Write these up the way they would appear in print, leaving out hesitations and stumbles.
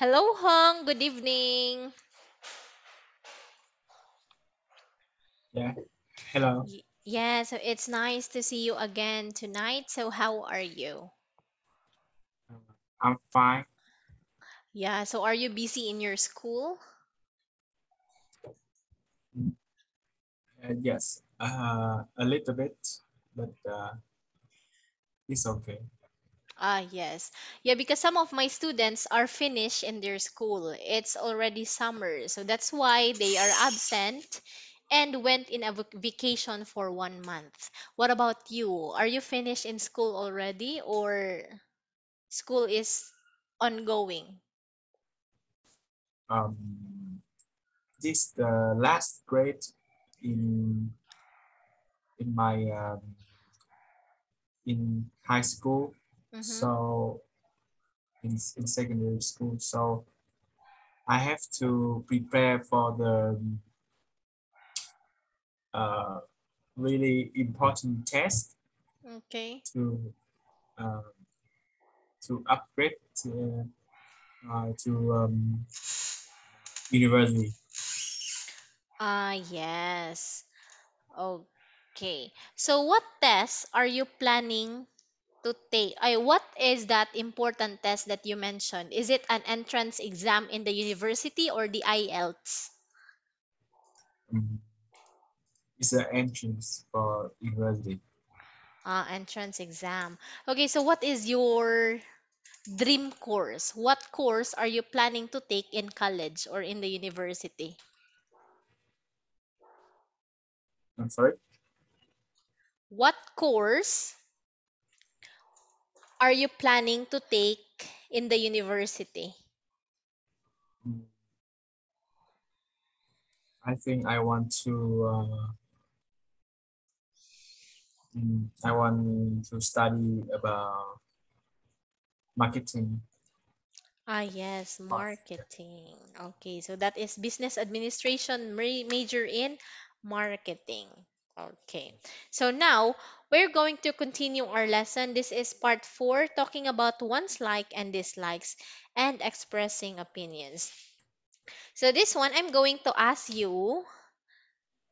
Hello, Hong. Good evening. Yeah. Hello. Yeah, so it's nice to see you again tonight. So, how are you? Uh, I'm fine. Yeah, so are you busy in your school? Mm, yes, a little bit, but it's okay. Yes. Yeah, because some of my students are finished in their school. It's already summer, so that's why they are absent and went in a vacation for 1 month. What about you? Are you finished in school already or school is ongoing? Um, this the last grade in in my in high school, Mm-hmm. so in secondary school. So I have to prepare for the uh, really important test Okay. to uh, to upgrade to university. Yes. Okay. So what tests are you planning to take? What is that important test that you mentioned? Is it an entrance exam in the university or the IELTS? Um, it's an entrance for university. Entrance exam. Okay, so what is your dream course? What course are you planning to take in college or in the university? I'm sorry. What course are you planning to take in the university? Mm, I think I want to study about marketing. Yes, Or, marketing. Okay, so that is business administration, major in marketing. Okay, so now we're going to continue our lesson. This is part four, talking about one's like and dislikes and expressing opinions. So, this one, I'm going to ask you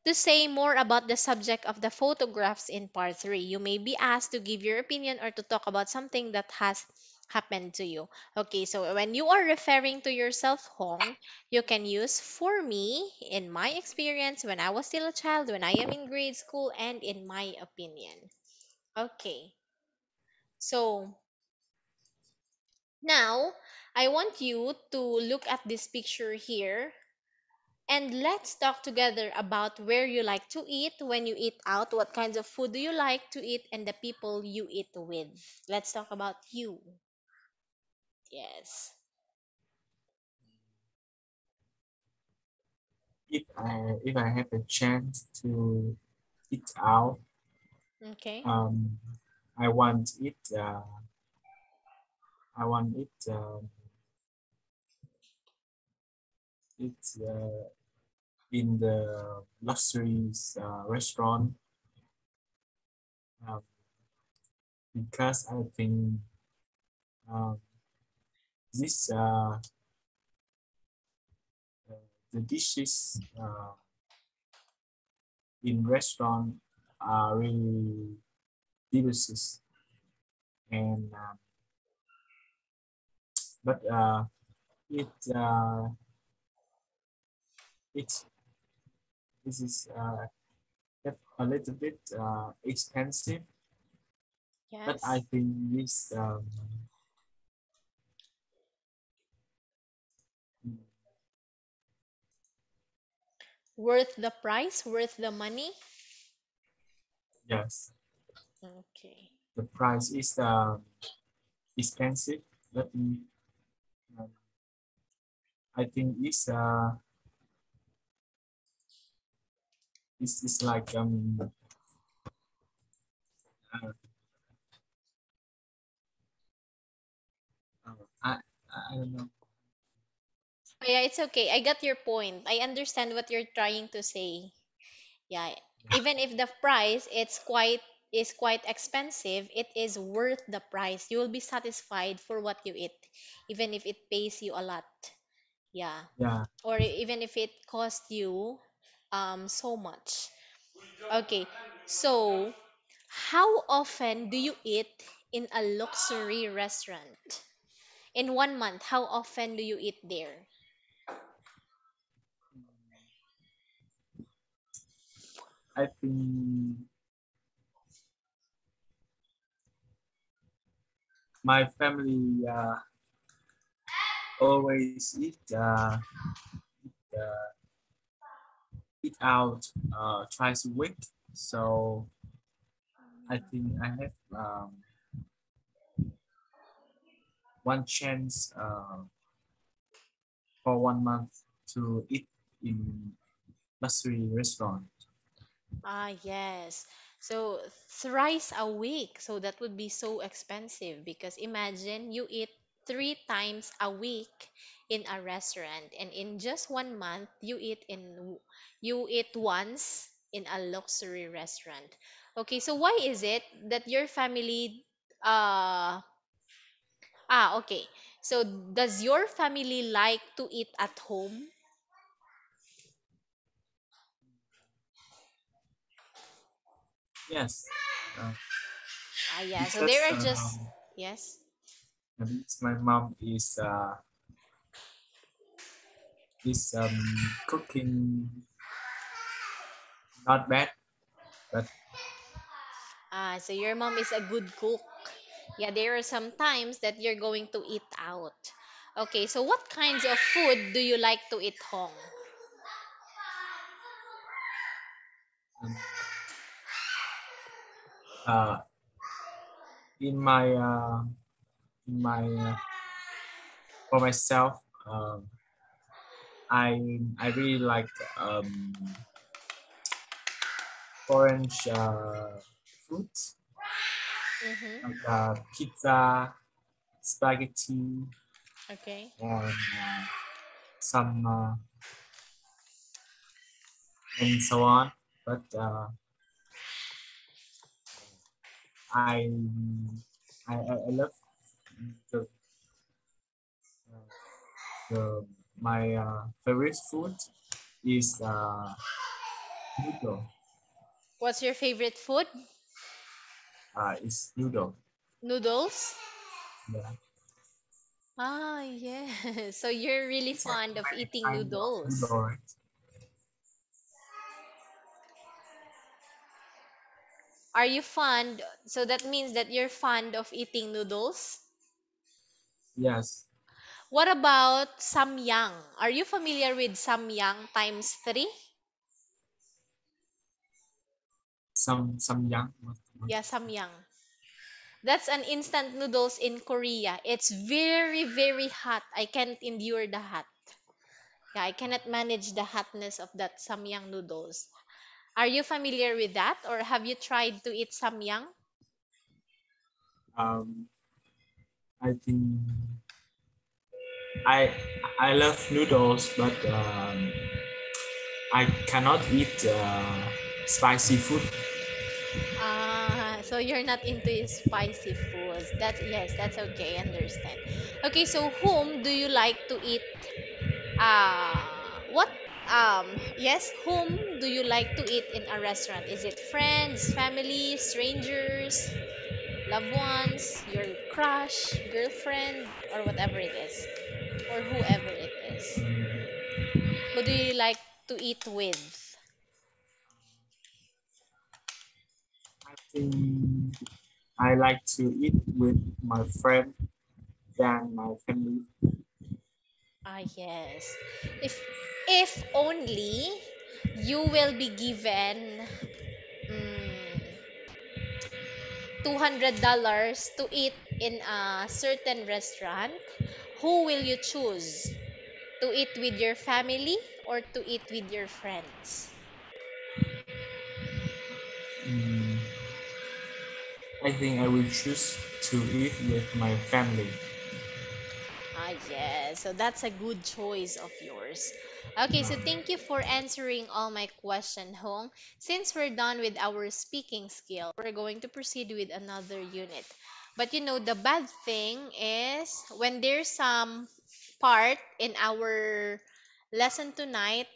to say more about the subject of the photographs in part 3. You may be asked to give your opinion or to talk about something that has happened to you. Okay, so when you are referring to yourself, Hong, you can use for me, in my experience, when I was still a child, when I am in grade school, and in my opinion. Okay, so now I want you to look at this picture here. And let's talk together about where you like to eat when you eat out. What kinds of food do you like to eat and the people you eat with? Let's talk about you. Yes. if I have a chance to eat out, Okay. um, I want it. I want it. It in the luxury restaurant uh, because I think uh, this uh, the dishes in restaurant are really delicious and but it it's this is a little bit expensive, but I Yes. think this Worth the price, worth the money. yes, Okay. the price is expensive, but um, I think it's like uh, I I don't know. Oh, yeah, it's okay. I got your point. I understand what you're trying to say. Yeah. Even if the price, it's quite is quite expensive, it is worth the price. You will be satisfied for what you eat, even if it pays you a lot. Yeah. Yeah. Or even if it costs you so much. Okay. So, how often do you eat in a luxury restaurant? In 1 month, how often do you eat there? I think my family always uh, eat out twice a week. So I think I have one chance for 1 month to eat in luxury restaurant. Ah, yes. So thrice a week. So that would be so expensive because imagine you eat 3 times a week in a restaurant, and in just 1 month you eat once in a luxury restaurant. Okay, so why is it that your family uh okay. So does your family like to eat at home? Yes, uh, Ah, yeah. So there because are just yes. because my mom is cooking not bad, but Ah, so your mom is a good cook. Yeah, there are some times that you're going to eat out. Okay, so what kinds of food do you like to eat home? um, uh, in my in my for myself, I really like orange food Mm-hmm. like pizza, spaghetti, Okay. and some and so on. But I, I love the, uh, the my favorite food is noodle. What's your favorite food? Is noodle. Noodles? Yeah, Ah, yes. So you're really it's like fond of a eating kind of noodles. noodle, right? Are you fond? So that means that you're fond of eating noodles? Yes, What about samyang? Are you familiar with samyang times three? some young. What Yeah, is it? samyang. That's an instant noodles in Korea. It's very, very hot. I can't endure the hot. Yeah, I cannot manage the hotness of that samyang noodles. Are you familiar with that, or have you tried to eat samyang? Um, I think I I love noodles, but I cannot eat spicy food. Ah, so you're not into spicy foods. That's yes, that's okay. I understand. Okay, so whom do you like to eat? What yes, whom do you like to eat in a restaurant? Is it friends, family, strangers, loved ones, your crush, girlfriend, or whatever it is, or whoever it is? Who do you like to eat with? I think I like to eat with my friend than my family. Ah, yes. If only you will be given mm, $200 to eat in a certain restaurant, who will you choose? To eat with your family or to eat with your friends? Mm, I think I will choose to eat with my family. Ah, yes. so that's a good choice of yours. Okay, so thank you for answering all my question, Hong. Since we're done with our speaking skill, we're going to proceed with another unit. But the bad thing is when there's some part in our lesson tonight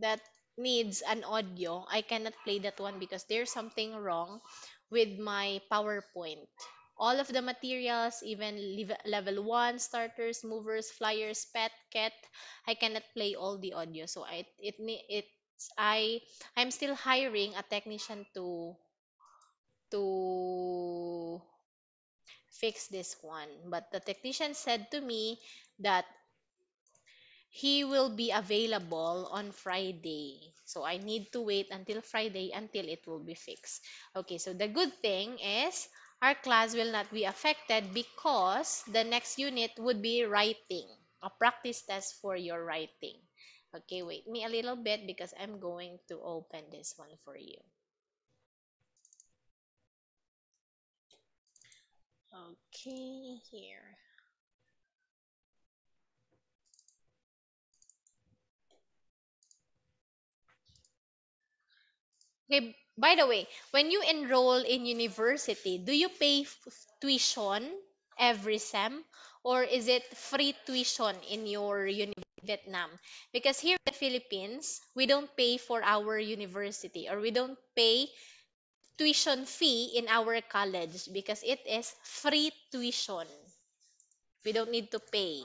that needs an audio, I cannot play that one because there's something wrong with my PowerPoint. All of the materials, even level 1 starters, movers, flyers, pet, cat, I cannot play all the audio. So I'm still hiring a technician to fix this one. But the technician said to me that he will be available on Friday. So I need to wait until Friday until it will be fixed. Okay, so the good thing is our class will not be affected because the next unit would be writing, a practice test for your writing. Okay, wait me a little bit because I'm going to open this one for you. Okay, here. Okay, by the way, when you enroll in university, do you pay tuition every sem or is it free tuition in your Vietnam? Because here in the Philippines, we don't pay for our university or we don't pay tuition fee in our college because it is free tuition. We don't need to pay.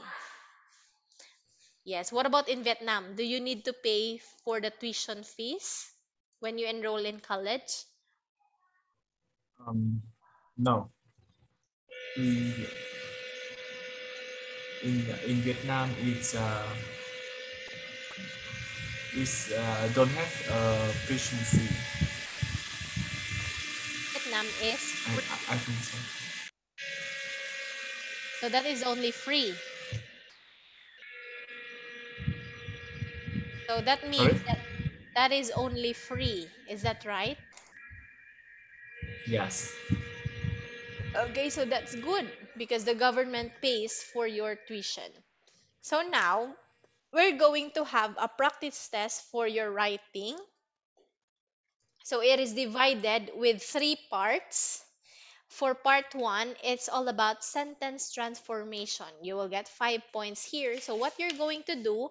Yes. What about in Vietnam? Do you need to pay for the tuition fees when you enroll in college? Um, no, in in Vietnam, it's don't have a tuition fee. Vietnam is I think so. so that is only free. So that Sorry? means that that is only free. Is that right? Yes. Okay, so that's good because the government pays for your tuition. So now we're going to have a practice test for your writing. So it is divided with three parts. For part one, it's all about sentence transformation. You will get 5 points here. So, what you're going to do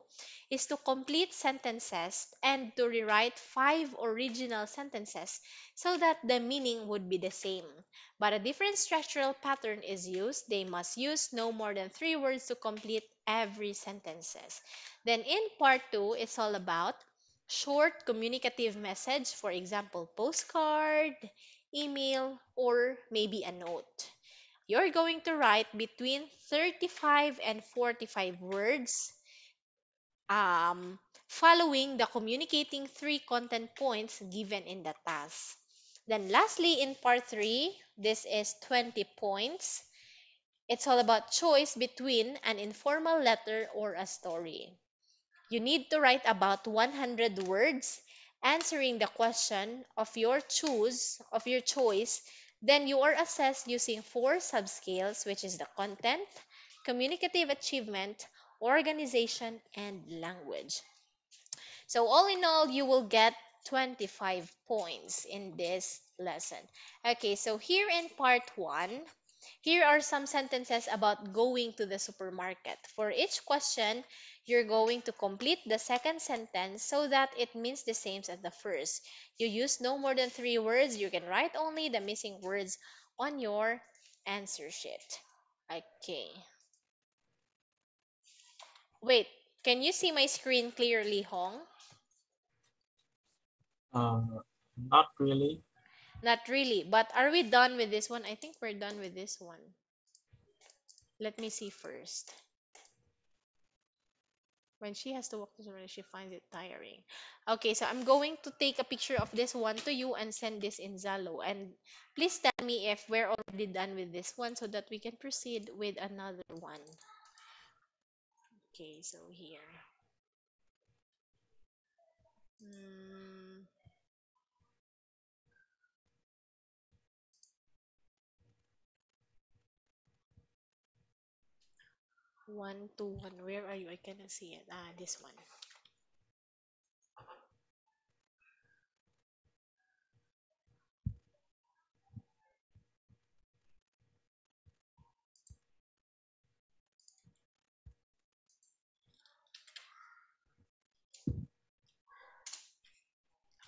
is to complete sentences and to rewrite five original sentences so that the meaning would be the same. But a different structural pattern is used. They must use no more than 3 words to complete every sentences. Then, in part two, it's all about short communicative message, for example, postcard, email, or maybe a note. You're going to write between 35 and 45 words, following the communicating three content points given in the task. Then, lastly, in part 3, this is 20 points. It's all about choice between an informal letter or a story. You need to write about 100 words answering the question of your choice. Then you are assessed using four subscales, which is the content, communicative achievement, organization, and language. So all in all, you will get 25 points in this lesson. Okay, so here in part 1, here are some sentences about going to the supermarket. For each question, you're going to complete the second sentence so that it means the same as the first. You use no more than 3 words. You can write only the missing words on your answer sheet. Okay. Wait, can you see my screen clearly, Hong? Uh, Not really. Not really, but are we done with this one? I think we're done with this one. Let me see first. When she has to walk to somewhere, she finds it tiring. Okay, so I'm going to take a picture of this one to you and send this in Zalo. And please tell me if we're already done with this one so that we can proceed with another one. Okay, so here. Mm, 121. Where are you? I cannot see it. Ah, this one.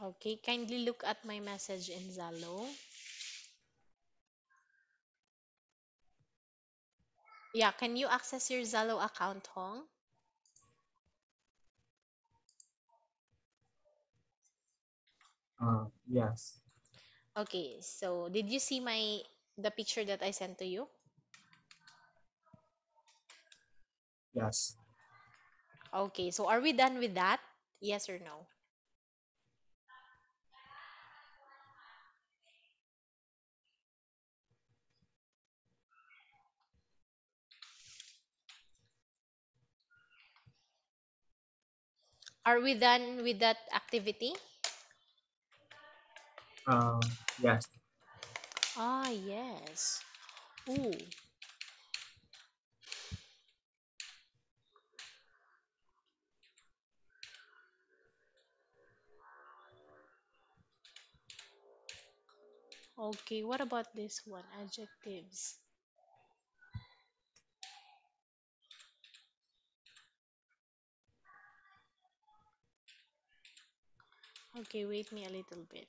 Okay, kindly look at my message in Zalo. Yeah, can you access your Zalo account, Hong? Yes, Okay, so did you see the picture that I sent to you? yes. Okay, so are we done with that? Yes or no? Are we done with that activity? Yes. Ah, yes. Ooh, okay. What about this one? Adjectives. Okay, wait me a little bit.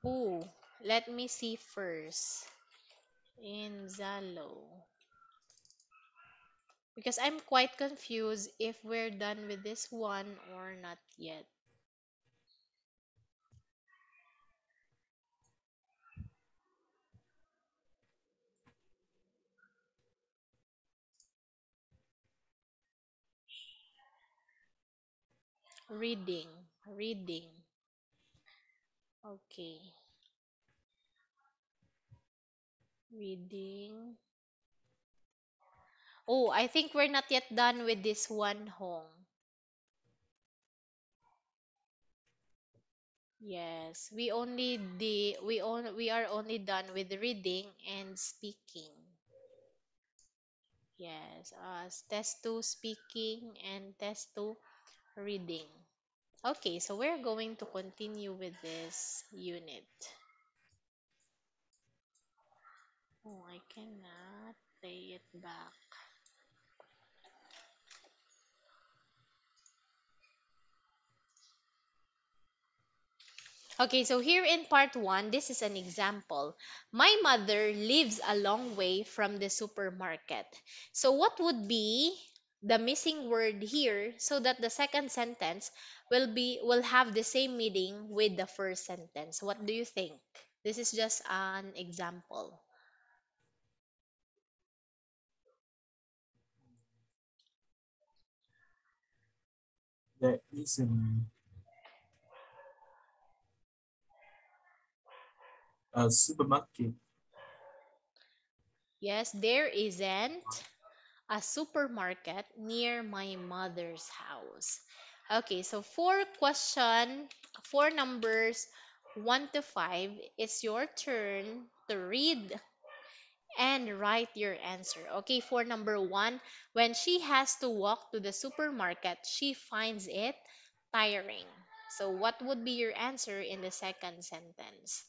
Ooh, let me see first in Zalo. Because I'm quite confused if we're done with this one or not yet. Reading, reading. Okay, reading. Oh, I think we're not yet done with this one, Hong. Yes, we are only done with reading and speaking. Yes, test 2 speaking and test 2 reading. Okay, so we're going to continue with this unit. Oh, I cannot play it back. Okay, so here in part one, this is an example. My mother lives a long way from the supermarket. So, what would be the missing word here so that the second sentence will have the same meaning with the first sentence? What do you think? This is just an example. There is a supermarket. Yes, there isn't a supermarket near my mother's house. Okay, so for numbers 1 to 5, it's your turn to read and write your answer. Okay, for number 1, when she has to walk to the supermarket, she finds it tiring. So, what would be your answer in the second sentence?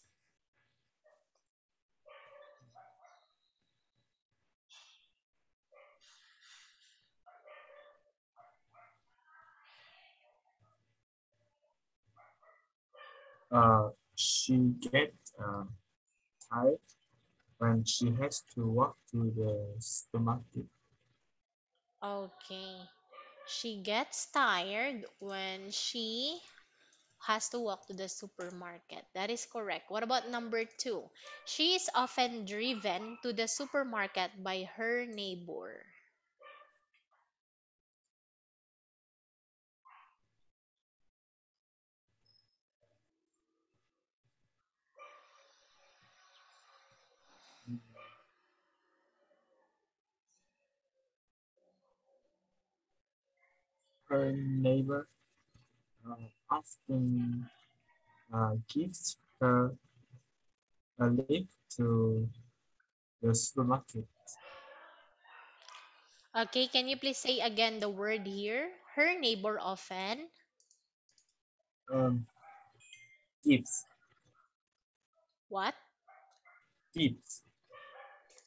She gets tired when she has to walk to the supermarket. Okay. She gets tired when she has to walk to the supermarket. That is correct. What about number 2? She is often driven to the supermarket by her neighbor. Her neighbor often gives her a lift to the supermarket. Okay, can you please say again the word here? Her neighbor often. Um, Gives, What? gives.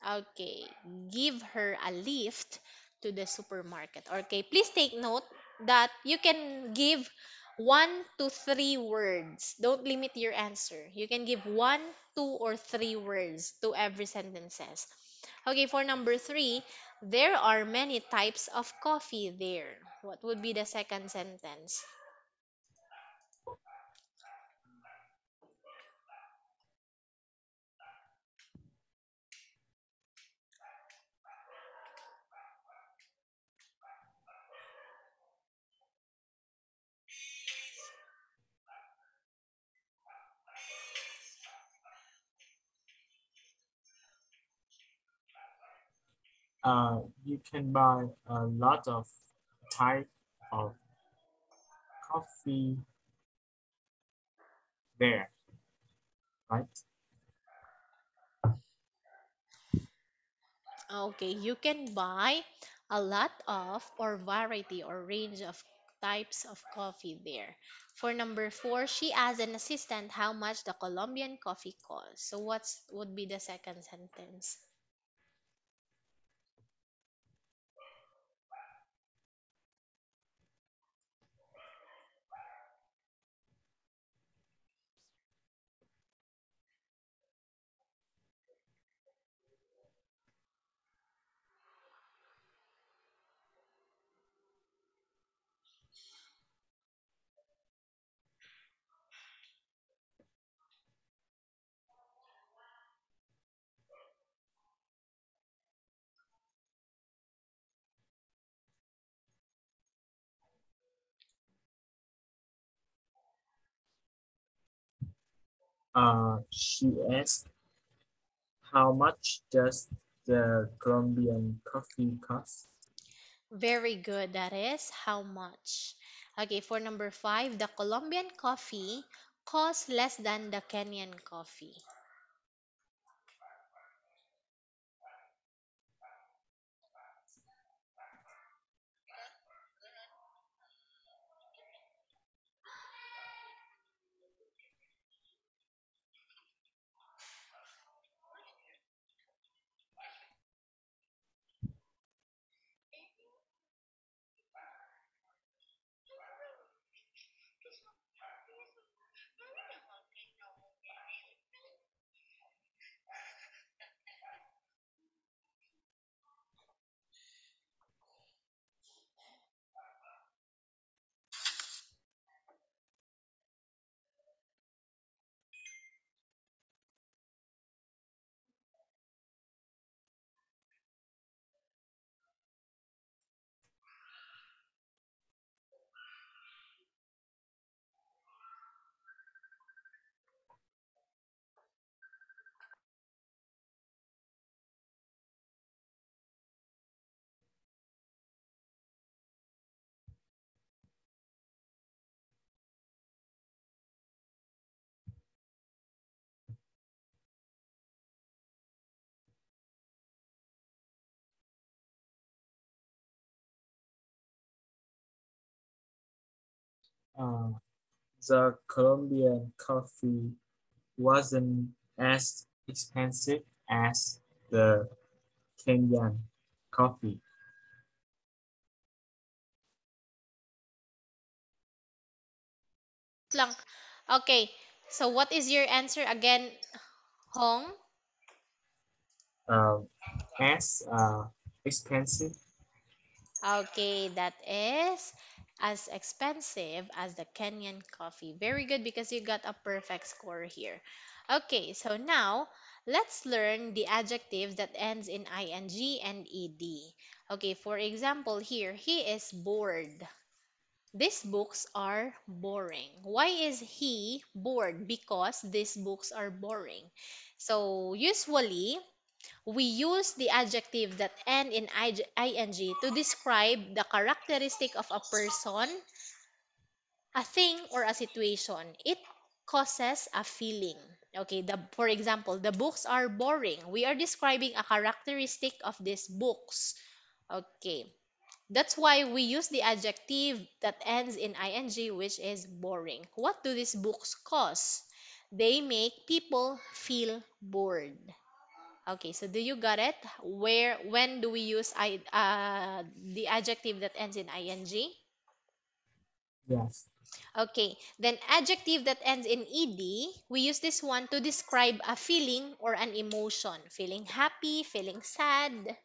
Okay, give her a lift to the supermarket. Okay, please take note that you can give 1 to 3 words. Don't limit your answer. You can give 1, 2, or 3 words to every sentences. Okay, for number 3, there are many types of coffee there. What would be the second sentence? You can buy a lot of type of coffee there, right? Okay, you can buy a lot of or variety or range of types of coffee there. For number 4, she asked an assistant how much the Colombian coffee costs. So what's would be the second sentence? She asked, how much does the Colombian coffee cost? Very good. That is how much. Okay, for number 5, the Colombian coffee costs less than the Kenyan coffee. Uh, the Colombian coffee wasn't as expensive as the Kenyan coffee. Lang. Okay, so what is your answer again, Hong? Uh, as expensive. Okay, that is as expensive as the Kenyan coffee. Very good because you got a perfect score here. Okay, so now let's learn the adjective that ends in ing and ed. Okay, for example, here, he is bored. These books are boring. Why is he bored? Because these books are boring. So, usually, we use the adjective that end in ing to describe the characteristic of a person, a thing, or a situation. It causes a feeling. Okay, for example, the books are boring. We are describing a characteristic of these books. Okay, that's why we use the adjective that ends in ing, which is boring. What do these books cause? They make people feel bored. Okay, so do you got it? When do we use the adjective that ends in ing? Yes. Okay, then adjective that ends in ed, we use this one to describe a feeling or an emotion. Feeling happy, feeling sad,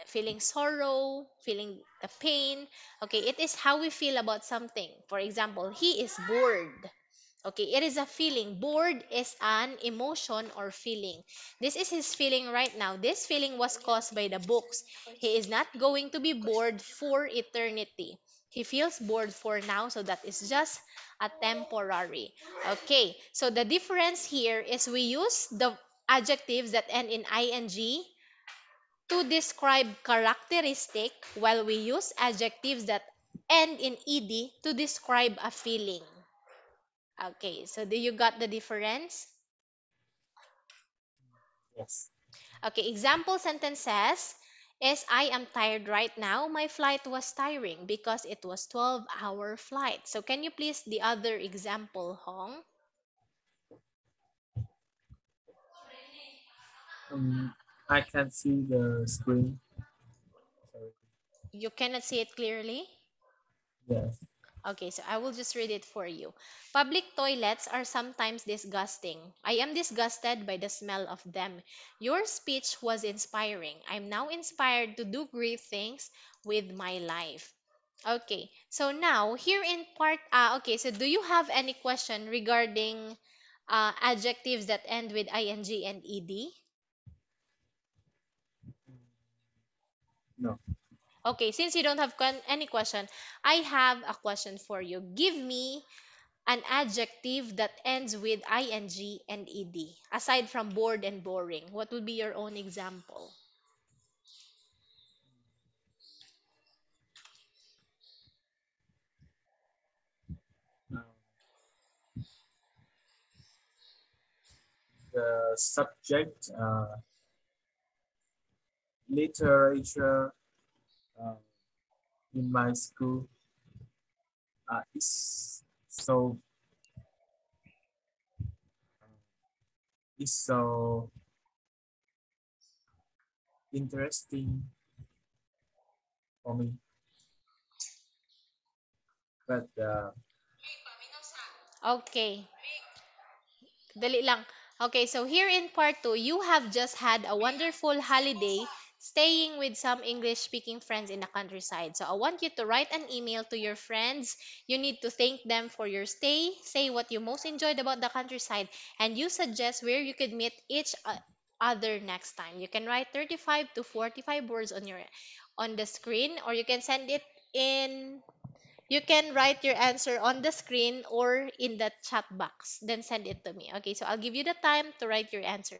feeling sorrow, feeling the pain. Okay, it is how we feel about something. For example, he is bored. Okay, it is a feeling. Bored is an emotion or feeling. This is his feeling right now. This feeling was caused by the books. He is not going to be bored for eternity. He feels bored for now, so that is just a temporary. Okay, so the difference here is we use the adjectives that end in ing to describe characteristic, while we use adjectives that end in ed to describe a feeling. Okay, so do you got the difference? Yes. Okay, example sentences is I am tired right now. My flight was tiring because it was 12-hour flight. So can you please the other example, Hong? Um, I can see the screen. Sorry. You cannot see it clearly? Yes. Okay, so I will just read it for you. Public toilets are sometimes disgusting. I am disgusted by the smell of them. Your speech was inspiring. I'm now inspired to do great things with my life. Okay, so now here in part, okay, so do you have any question regarding adjectives that end with ing and ed? No. Okay, since you don't have any question, I have a question for you. Give me an adjective that ends with ing and ed, aside from bored and boring. What would be your own example? Um, the subject, literature, uh, in my school, is so is so interesting for me. But Okay, dali lang. Okay, so here in part 2, you have just had a wonderful holiday staying with some English speaking friends in the countryside. So I want you to write an email to your friends. You need to thank them for your stay, say what you most enjoyed about the countryside, and you suggest where you could meet each other next time. You can write 35 to 45 words on the screen, or you can send it in. You can write your answer on the screen or in the chat box. Then send it to me. Okay, so I'll give you the time to write your answer.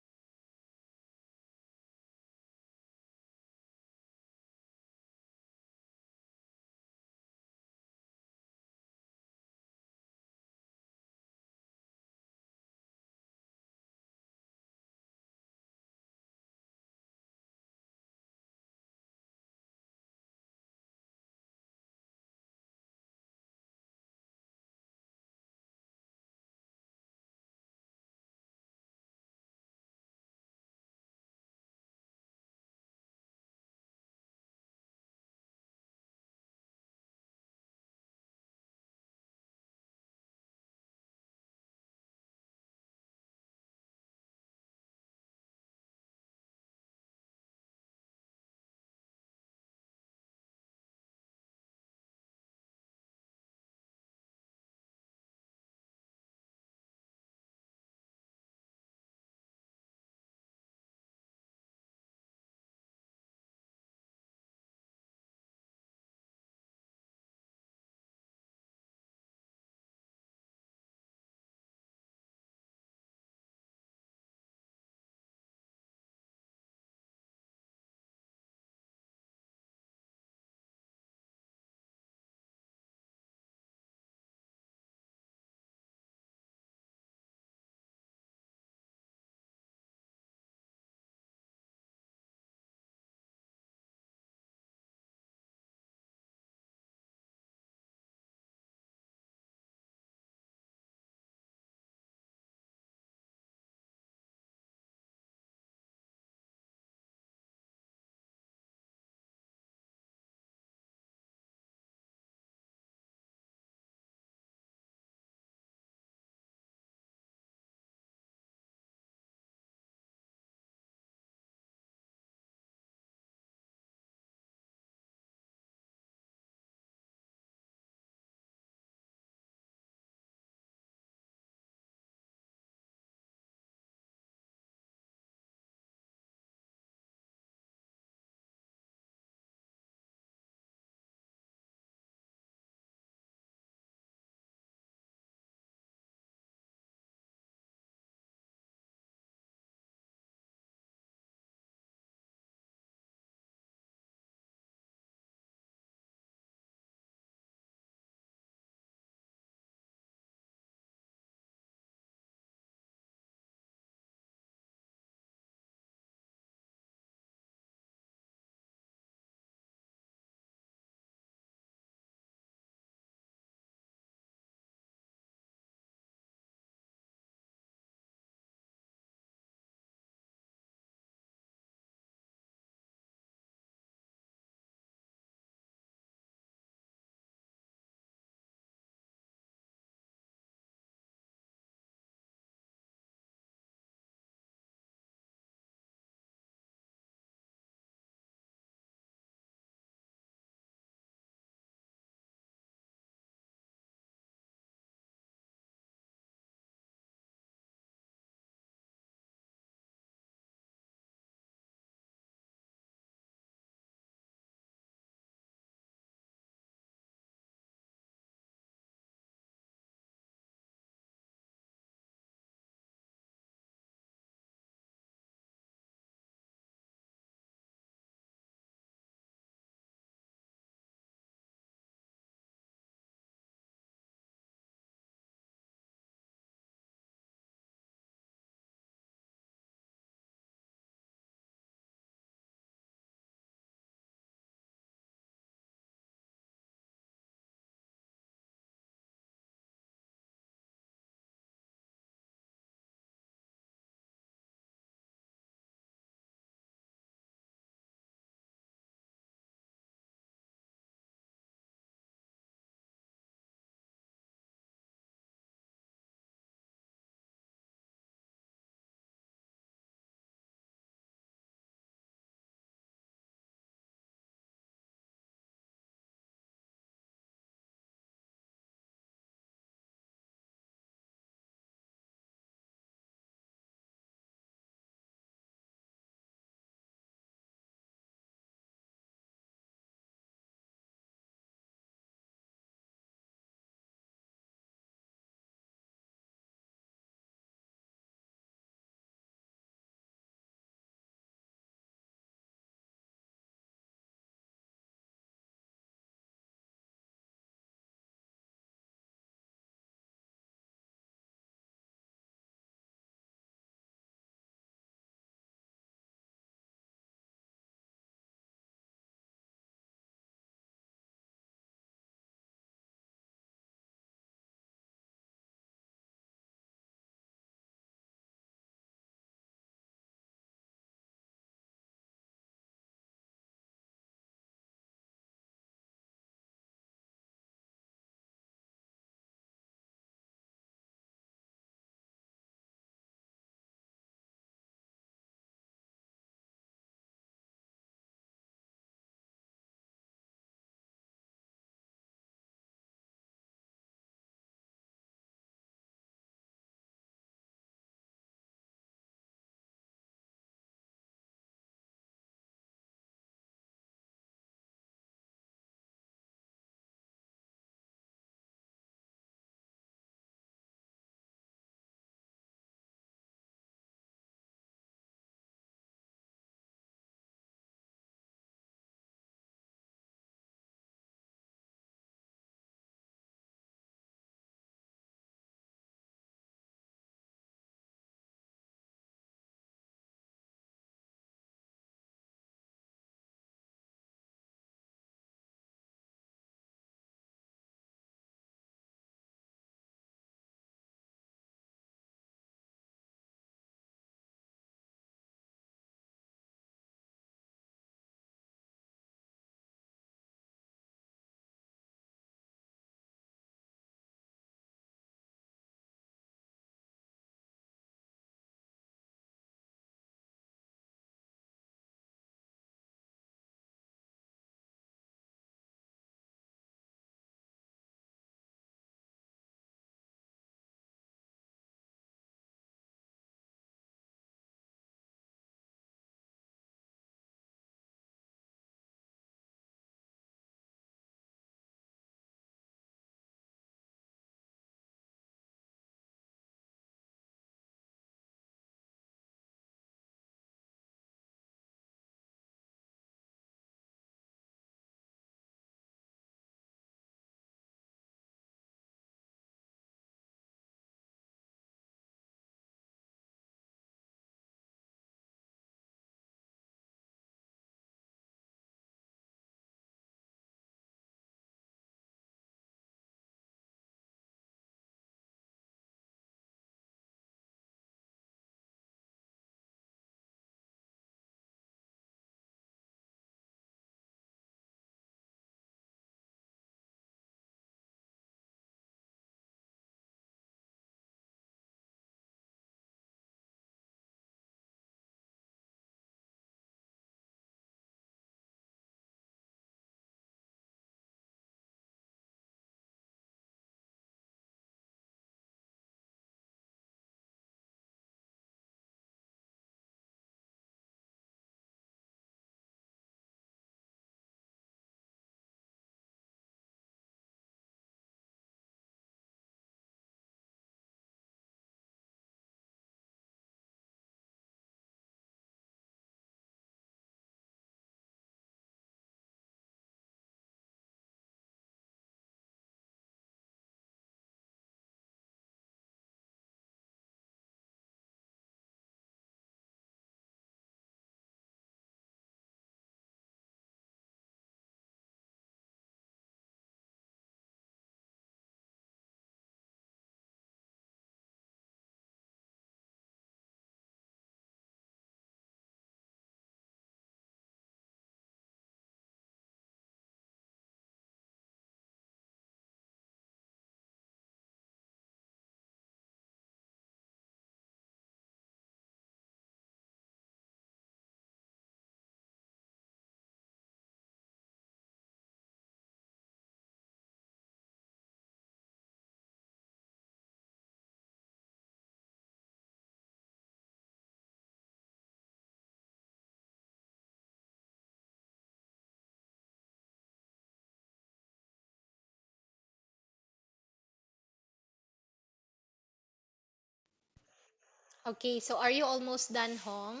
Okay, so are you almost done, Hong?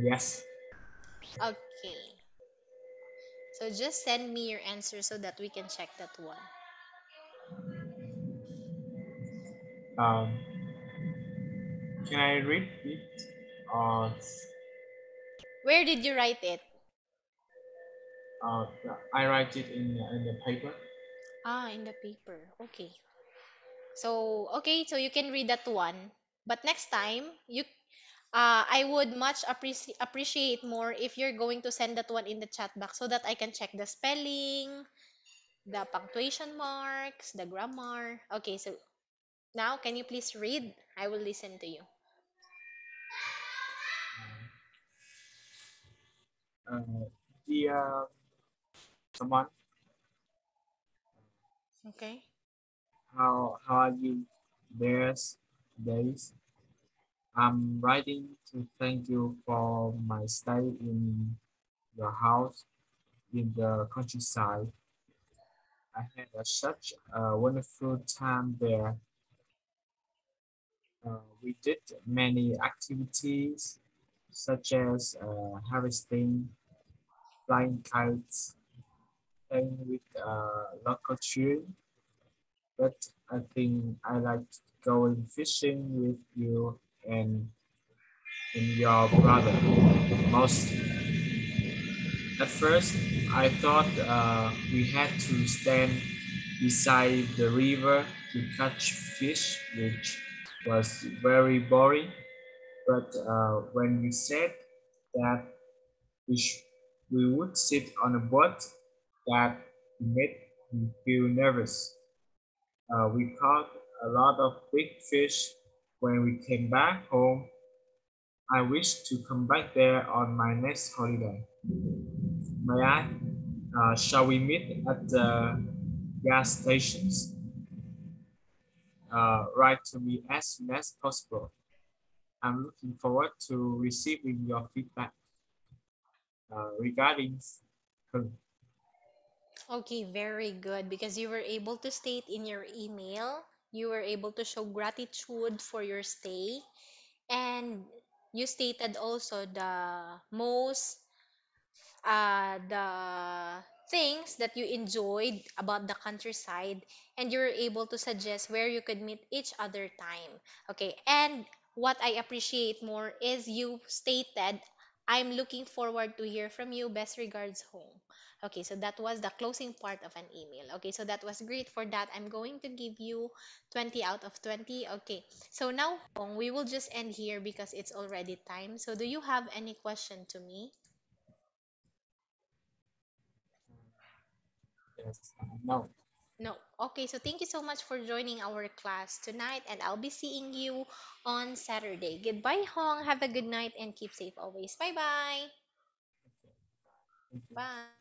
Yes. Okay. So just send me your answer so that we can check that one. Um, can I read it? Or Where did you write it? I write it in the paper. Ah, in the paper. Okay. So, okay, so you can read that one. But next time, I would much appreciate more if you're going to send that one in the chat box so that I can check the spelling, the punctuation marks, the grammar. Okay, so now can you please read? I will listen to you. Uh, dear someone, Okay. how are you? There's days. I'm writing to thank you for my stay in your house in the countryside. I had such a wonderful time there. We did many activities such as harvesting, flying kites, playing with local children. But I think I like going fishing with you and your brother most. At first, I thought we had to stand beside the river to catch fish, which was very boring. But when you said that we, sh- we would sit on a boat, that made me feel nervous. We caught a lot of big fish when we came back home. I wish to come back there on my next holiday. May I? Shall we meet at the gas stations? Write to me as soon as possible. I'm looking forward to receiving your feedback regarding her. Okay, very good. Because you were able to state in your email, you were able to show gratitude for your stay, and you stated also the things that you enjoyed about the countryside, and you were able to suggest where you could meet each other time. Okay, and what I appreciate more is you stated, I'm looking forward to hear from you, best regards, home. Okay, so that was the closing part of an email. Okay, so that was great. For that, I'm going to give you 20 out of 20. Okay, so now, Hong, we will just end here because it's already time. So do you have any question to me? Yes. No. No. Okay, so thank you so much for joining our class tonight, and I'll be seeing you on Saturday. Goodbye, Hong. Have a good night and keep safe always. Bye bye. Thank you. Bye.